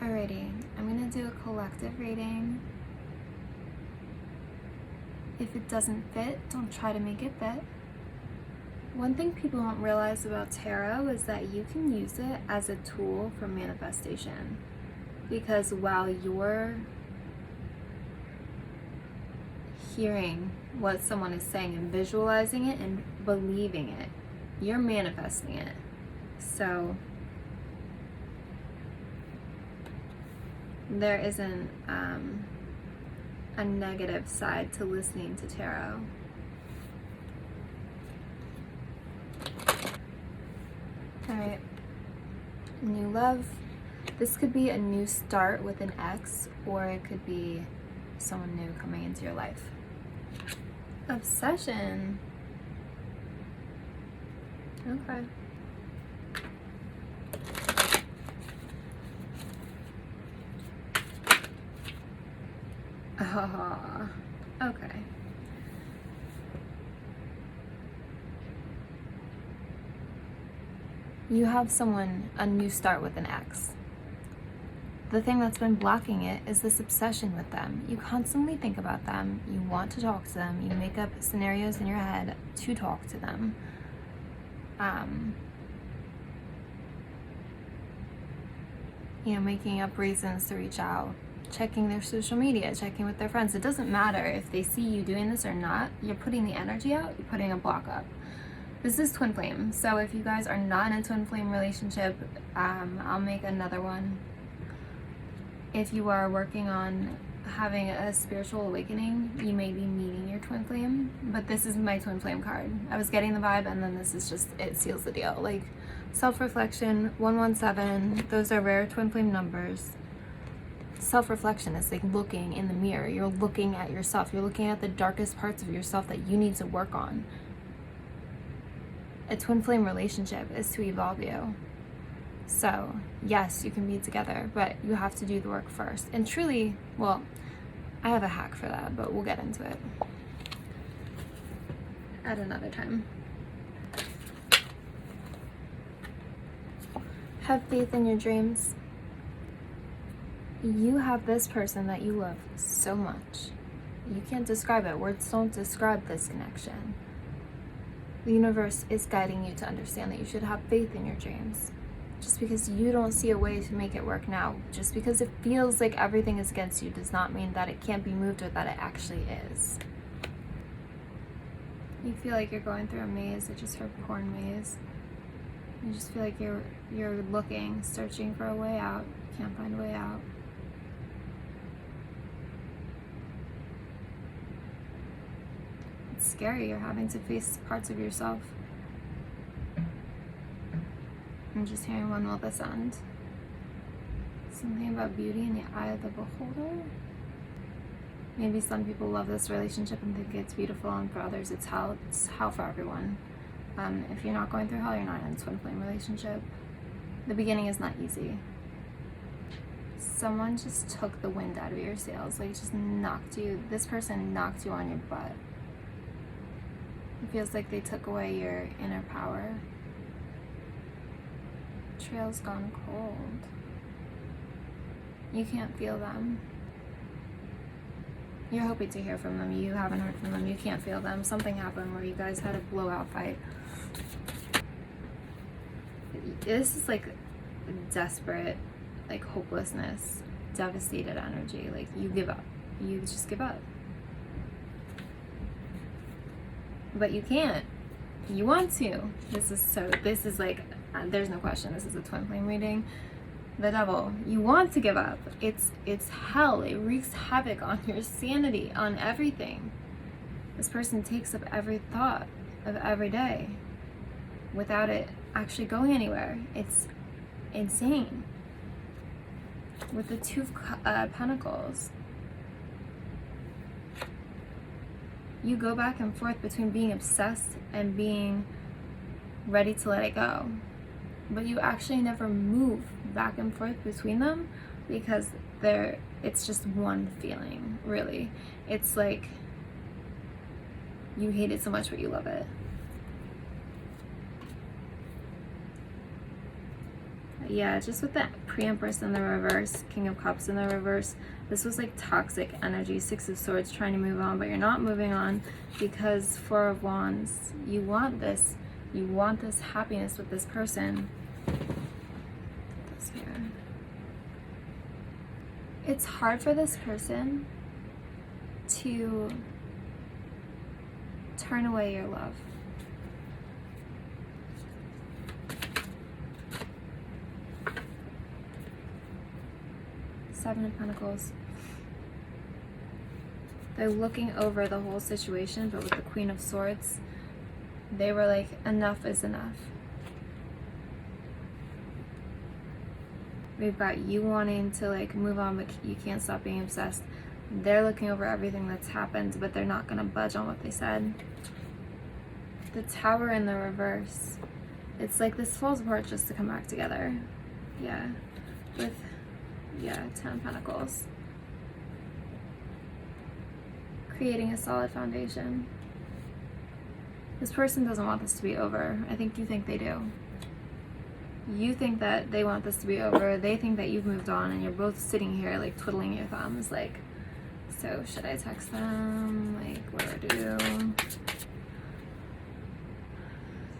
Alrighty, I'm gonna do a collective reading. If it doesn't fit, don't try to make it fit. One thing people don't realize about tarot is that you can use it as a tool for manifestation. Because while you're hearing what someone is saying and visualizing it and believing it, you're manifesting it. So there isn't a negative side to listening to tarot. Alright, new love. This could be a new start with an ex, or it could be someone new coming into your life. Obsession. Okay. Oh, okay. You have someone, a new start with an ex. The thing that's been blocking it is this obsession with them. You constantly think about them, you want to talk to them, you make up scenarios in your head to talk to them. Making up reasons to reach out, checking their social media, checking with their friends. It doesn't matter if they see you doing this or not. You're putting the energy out, you're putting a block up. This is twin flame, so if you guys are not in a twin flame relationship, I'll make another one. If you are working on having a spiritual awakening, you may be meeting your twin flame, but this is my twin flame card. I was getting the vibe, and then this is just, it seals the deal. Like, self-reflection, 117, those are rare twin flame numbers. Self-reflection is like looking in the mirror. You're looking at yourself. You're looking at the darkest parts of yourself that you need to work on. A twin flame relationship is to evolve you. So, yes, you can be together, but you have to do the work first. And truly, well, I have a hack for that, but we'll get into it at another time. Have faith in your dreams. You have this person that you love so much. You can't describe it. Words don't describe this connection. The universe is guiding you to understand that you should have faith in your dreams. Just because you don't see a way to make it work now, just because it feels like everything is against you, does not mean that it can't be moved or that it actually is. You feel like you're going through a maze. I just heard porn maze. You just feel like you're looking, searching for a way out. You can't find a way out. It's scary. You're having to face parts of yourself. I'm just hearing, when will this end? Something about beauty in the eye of the beholder? Maybe some people love this relationship and think it's beautiful, and for others it's hell. It's hell for everyone. If you're not going through hell, you're not in a twin flame relationship. The beginning is not easy. Someone just took the wind out of your sails, like just knocked you, this person knocked you on your butt. It feels like they took away your inner power. Trail's gone cold. You can't feel them. You're hoping to hear from them. You haven't heard from them. You can't feel them. Something happened where you guys had a blowout fight. This is like desperate, like hopelessness, devastated energy. Like you give up. You just give up. But you can't. You want to. This is like, there's no question. This is a twin flame reading. The devil. You want to give up. It's hell. It wreaks havoc on your sanity, on everything. This person takes up every thought of every day without it actually going anywhere. It's insane. With the Two of Pentacles, you go back and forth between being obsessed and being ready to let it go. But you actually never move back and forth between them because it's just one feeling, really. It's like you hate it so much but you love it. yeah, just with the pre-empress in the reverse, King of Cups in the reverse, this was like toxic energy. Six of Swords, trying to move on, but you're not moving on because Four of Wands, you want this happiness with this person. This here. It's hard for this person to turn away your love. Seven of Pentacles. They're looking over the whole situation, but with the Queen of Swords, they were like, enough is enough. We've got you wanting to like move on, but you can't stop being obsessed. They're looking over everything that's happened, but they're not gonna budge on what they said. The Tower in the reverse. It's like this falls apart just to come back together. Yeah. With, yeah, 10 of Pentacles. Creating a solid foundation. This person doesn't want this to be over. I think you think they do. You think that they want this to be over. They think that you've moved on, and you're both sitting here like twiddling your thumbs like, so should I text them? Like, what do I do?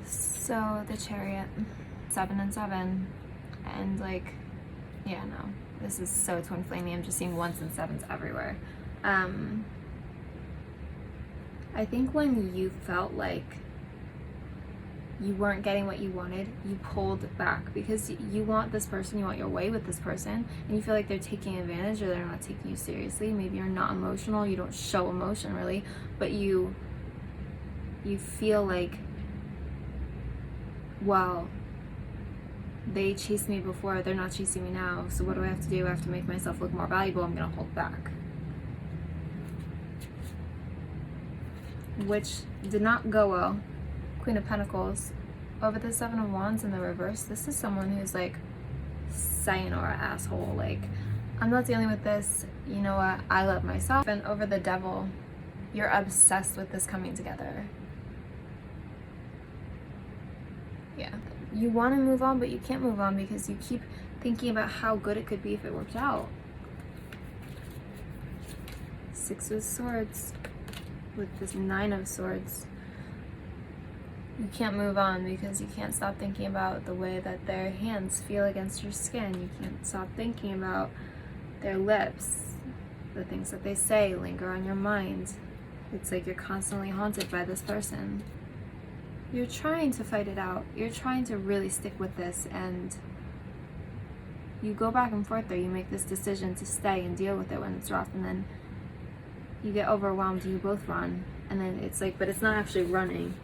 So the Chariot, 7 and 7, and like, yeah, no, this is so twin flamey. I'm just seeing 1s and 7s everywhere. I think when you felt like you weren't getting what you wanted, you pulled back because you want this person, you want your way with this person, and you feel like they're taking advantage or they're not taking you seriously. Maybe you're not emotional, you don't show emotion really, but you feel like, well, they chased me before, they're not chasing me now, so what do I have to do? I have to make myself look more valuable. I'm gonna hold back. Which did not go well. Queen of Pentacles. Over the 7 of Wands in the reverse, this is someone who's like, sayonara asshole, like, I'm not dealing with this, you know what, I love myself. And over the Devil, you're obsessed with this coming together. Yeah. You want to move on, but you can't move on because you keep thinking about how good it could be if it worked out. 6 of Swords with this 9 of Swords. You can't move on because you can't stop thinking about the way that their hands feel against your skin. You can't stop thinking about their lips. The things that they say linger on your mind. It's like you're constantly haunted by this person. You're trying to fight it out. You're trying to really stick with this, and you go back and forth there. You make this decision to stay and deal with it when it's rough, and then you get overwhelmed and you both run. And then it's like, but it's not actually running.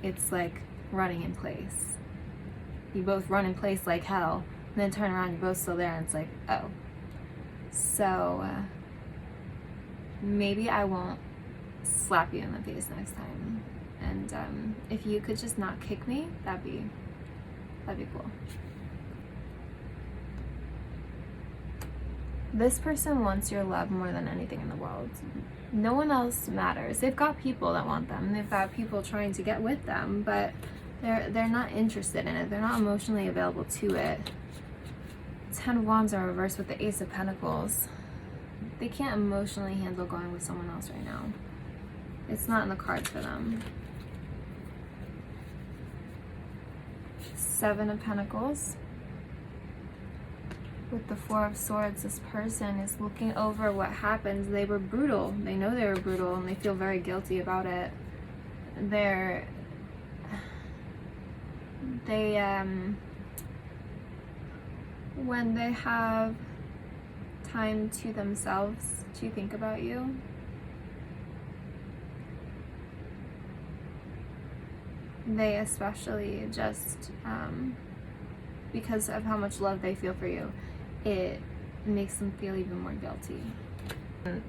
It's like running in place. You both run in place like hell, and then turn around, you're both still there, and it's like, oh. So, maybe I won't slap you in the face next time. And if you could just not kick me, that'd be cool. This person wants your love more than anything in the world. No one else matters. They've got people that want them. They've got people trying to get with them, but they're not interested in it. They're not emotionally available to it. 10 of Wands are reversed with the Ace of Pentacles. They can't emotionally handle going with someone else right now. It's not in the cards for them. 7 of Pentacles. With the 4 of Swords, this person is looking over what happened. They were brutal. They know they were brutal, and they feel very guilty about it. When they have time to themselves to think about you, they especially just, because of how much love they feel for you, it makes them feel even more guilty.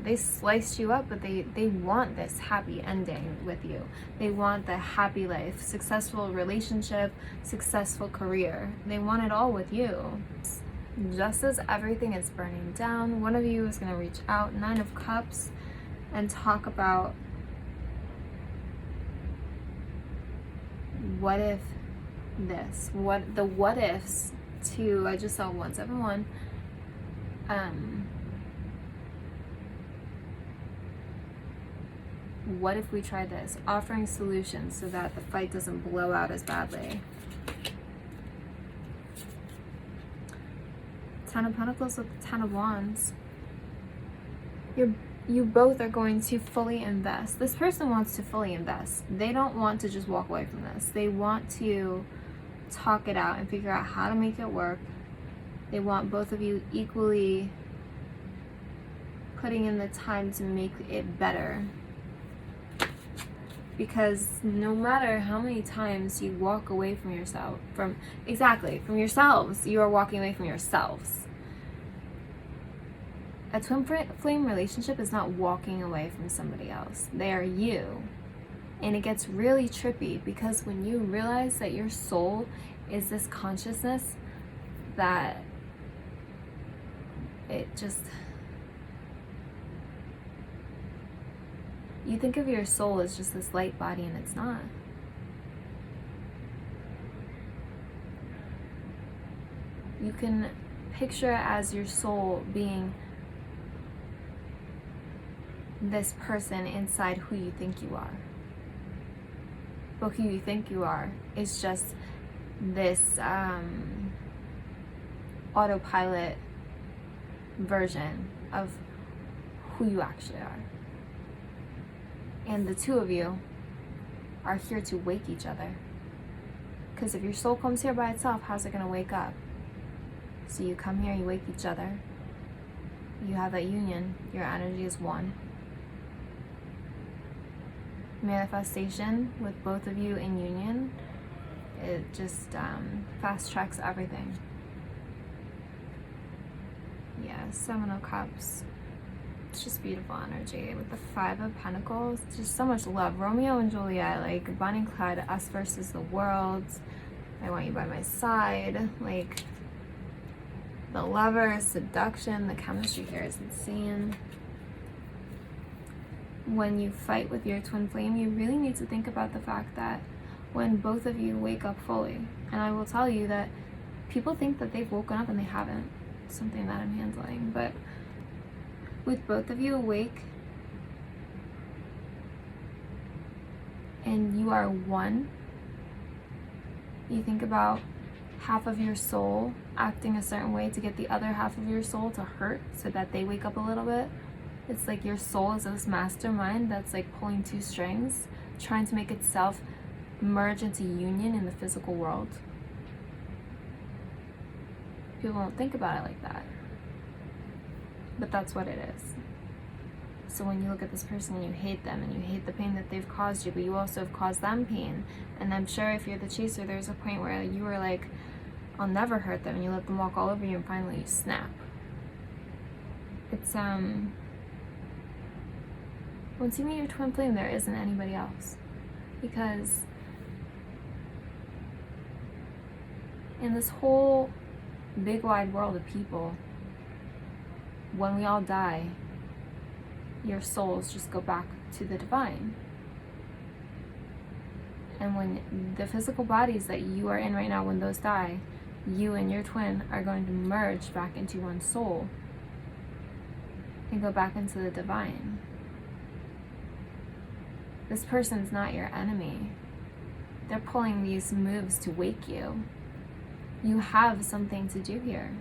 They sliced you up, but they want this happy ending with you. They want the happy life, successful relationship, successful career. They want it all with you. Just as everything is burning down, one of you is going to reach out, 9 of Cups, and talk about what if this, what ifs 2, I just saw 171. What if we try this? Offering solutions so that the fight doesn't blow out as badly. 10 of Pentacles with the 10 of Wands. You both are going to fully invest. This person wants to fully invest. They don't want to just walk away from this. They want to talk it out and figure out how to make it work. They want both of you equally putting in the time to make it better. Because no matter how many times you walk away from yourself, from yourselves, you are walking away from yourselves. A twin flame relationship is not walking away from somebody else. They are you. And it gets really trippy because when you realize that your soul is this consciousness, that it just, you think of your soul as just this light body, and it's not. You can picture it as your soul being this person inside who you think you are. But who you think you are is just this autopilot version of who you actually are. And the two of you are here to wake each other. Because if your soul comes here by itself, how's it going to wake up? So you come here, you wake each other. You have that union. Your energy is one. Manifestation with both of you in union, it just fast tracks everything. Yeah, 7 of Cups. It's just beautiful energy. With the 5 of Pentacles, just so much love. Romeo and Juliet, like Bonnie and Clyde, us versus the world. I want you by my side. Like, the lover, seduction, the chemistry here is insane. When you fight with your twin flame, you really need to think about the fact that when both of you wake up fully, and I will tell you that people think that they've woken up and they haven't. Something that I'm handling, but with both of you awake and you are one, you think about half of your soul acting a certain way to get the other half of your soul to hurt so that they wake up a little bit. It's like your soul is this mastermind that's like pulling 2 strings, trying to make itself merge into union in the physical world. People don't think about it like that. But that's what it is. So when you look at this person and you hate them and you hate the pain that they've caused you, but you also have caused them pain. And I'm sure if you're the chaser, there's a point where you were like, I'll never hurt them, and you let them walk all over you and finally you snap. It's, once you meet your twin flame, there isn't anybody else. Because in this whole big wide world of people, when we all die, your souls just go back to the divine. And when the physical bodies that you are in right now, when those die, you and your twin are going to merge back into one soul and go back into the divine. This person's not your enemy. They're pulling these moves to wake you. You have something to do here.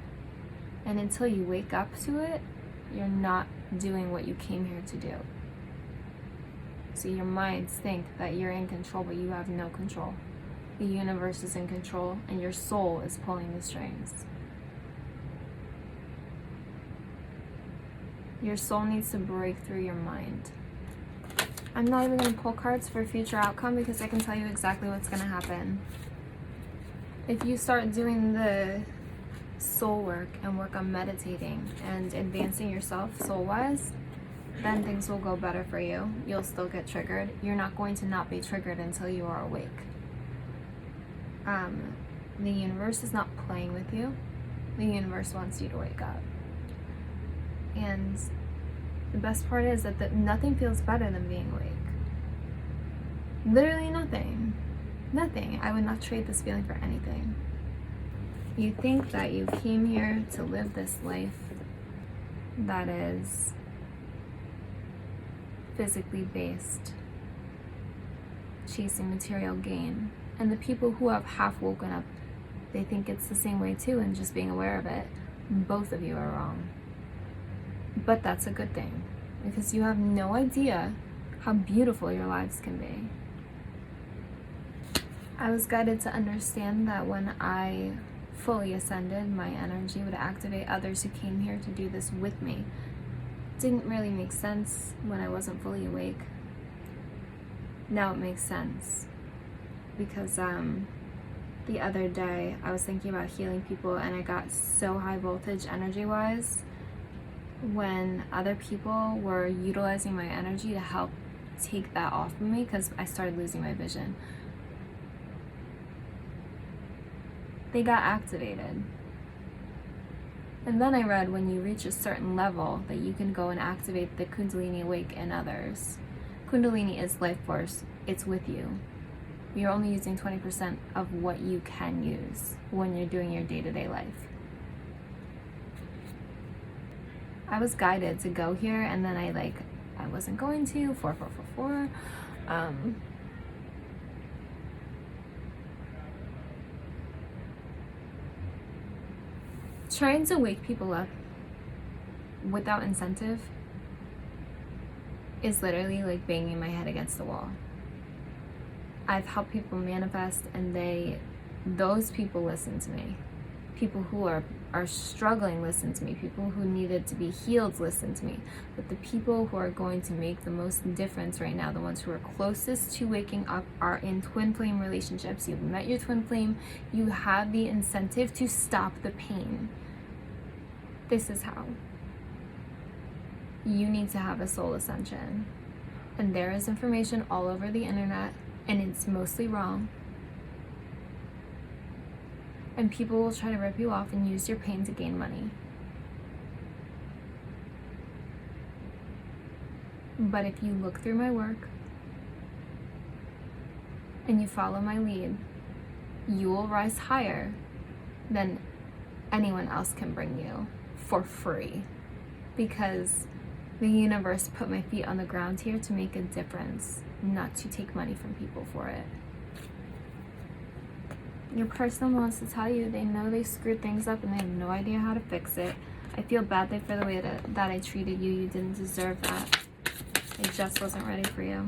And until you wake up to it, you're not doing what you came here to do. So your minds think that you're in control, but you have no control. The universe is in control, and your soul is pulling the strings. Your soul needs to break through your mind. I'm not even going to pull cards for future outcome because I can tell you exactly what's going to happen. If you start doing the soul work and work on meditating and advancing yourself soul-wise, then things will go better for you. You'll still get triggered. You're not going to not be triggered until you are awake. The universe is not playing with you. The universe wants you to wake up. And the best part is that nothing feels better than being awake. Literally nothing. Nothing. I would not trade this feeling for anything. You think that you came here to live this life that is physically based, chasing material gain. And the people who have half woken up, they think it's the same way too, and just being aware of it. Both of you are wrong. But that's a good thing, because you have no idea how beautiful your lives can be. I was guided to understand that when I fully ascended, my energy would activate others who came here to do this with me. Didn't really make sense when I wasn't fully awake. Now it makes sense, because the other day I was thinking about healing people, and I got so high voltage energy wise when other people were utilizing my energy to help take that off of me, because I started losing my vision. They got activated. And then I read when you reach a certain level that you can go and activate the Kundalini awake in others. Kundalini is life force. It's with you. You're only using 20% of what you can use when you're doing your day-to-day life. I was guided to go here, and then I wasn't going to. 4444. Trying to wake people up without incentive is literally like banging my head against the wall. I've helped people manifest, and those people listen to me. People who are struggling listen to me. People who needed to be healed listen to me. But the people who are going to make the most difference right now, the ones who are closest to waking up, are in twin flame relationships. You've met your twin flame. You have the incentive to stop the pain. This is how. You need to have a soul ascension. And there is information all over the internet, and it's mostly wrong. And people will try to rip you off and use your pain to gain money. But if you look through my work and you follow my lead, you will rise higher than anyone else can bring you for free, because the universe put my feet on the ground here to make a difference, not to take money from people for it. Your person wants to tell you they know they screwed things up and they have no idea how to fix it. I feel badly for the way that I treated you. You didn't deserve that. I just wasn't ready for you.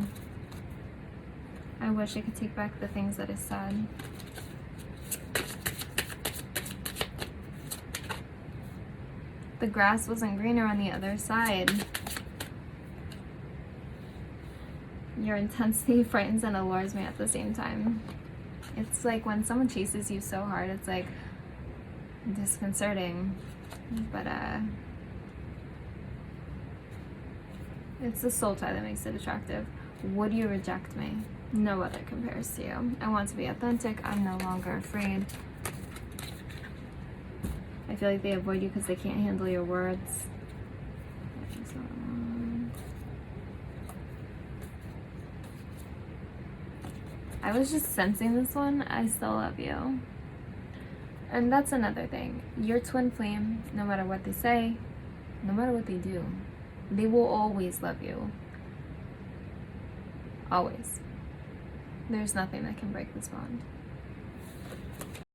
I wish I could take back the things that I said. The grass wasn't greener on the other side. Your intensity frightens and allures me at the same time. It's like when someone chases you so hard, it's like disconcerting, but it's the soul tie that makes it attractive. Would you reject me? No other compares to you. I want to be authentic. I'm no longer afraid. I feel like they avoid you because they can't handle your words. I was just sensing this one. I still love you. And that's another thing. Your twin flame, no matter what they say, no matter what they do, they will always love you. Always. There's nothing that can break this bond.